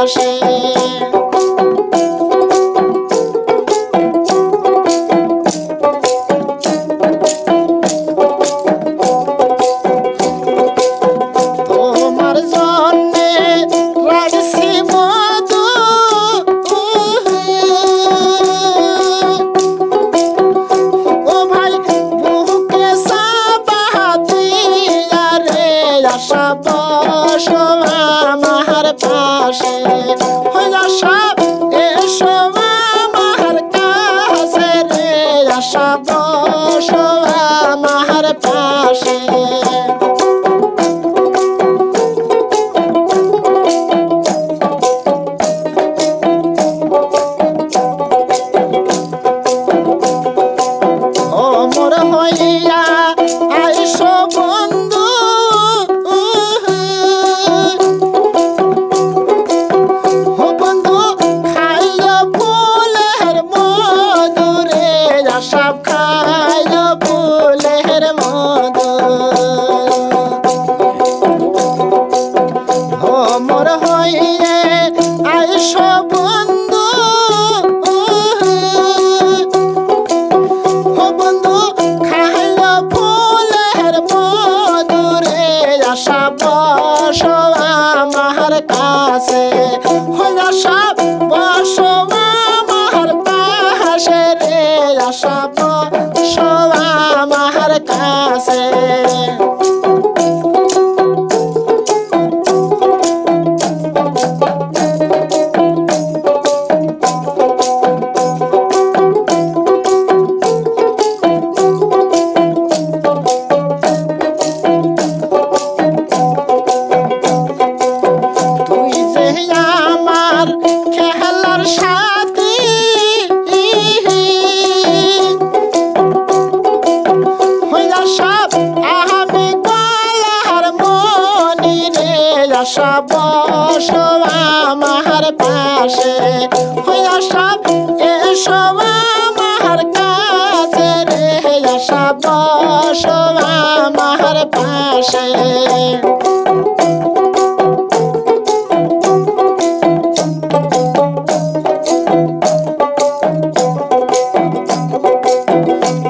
পাশে তোমার জন্যে রাখছি মধু ও ভাই বুকে চাপা দিয়া রে আশা বসো আমার পাশে আশা এসো আমার কাছে রে আশা বসো আমার পাশে অমর হইয়া আইসো বন্ধু ও বন্ধু খাইলো ফুলের মধু রে সব খাইলো ফুলের মধু অমর হইয়া আইসো বন্ধু বন্ধু খাইলো ফুলের মধু রে আশা বসো আমার কাছে আশা বসো আমার পাশে রে আশা বসো আমার কাছে তুই যে আমার খেলার সাথী হইয়া সব আমি গলার মনি রে আশা বসো আমার পাশে হইয়া সব এসো আমার কাছে রে আশা বসো আমার পাশে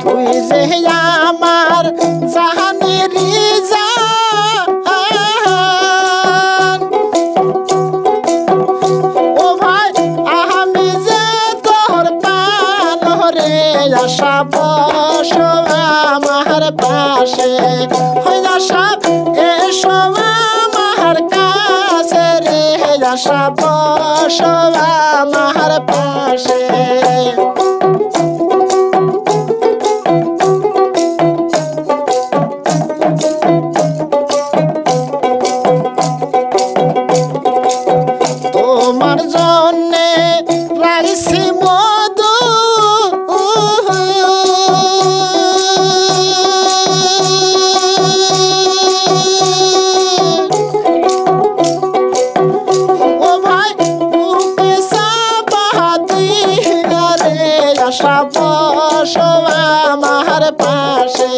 তুই যে আমার জাহানের জান ও ভাই আমি যে তোর পান রে আশা বসো আমার পাশে আশা এসো আমার কাছে রে আশা বসো আমার পাশে তোমার জন্যে রাখছি মধু ও ভাই বুকে চাপা দিয়া রে আশা বসো আমার পাশে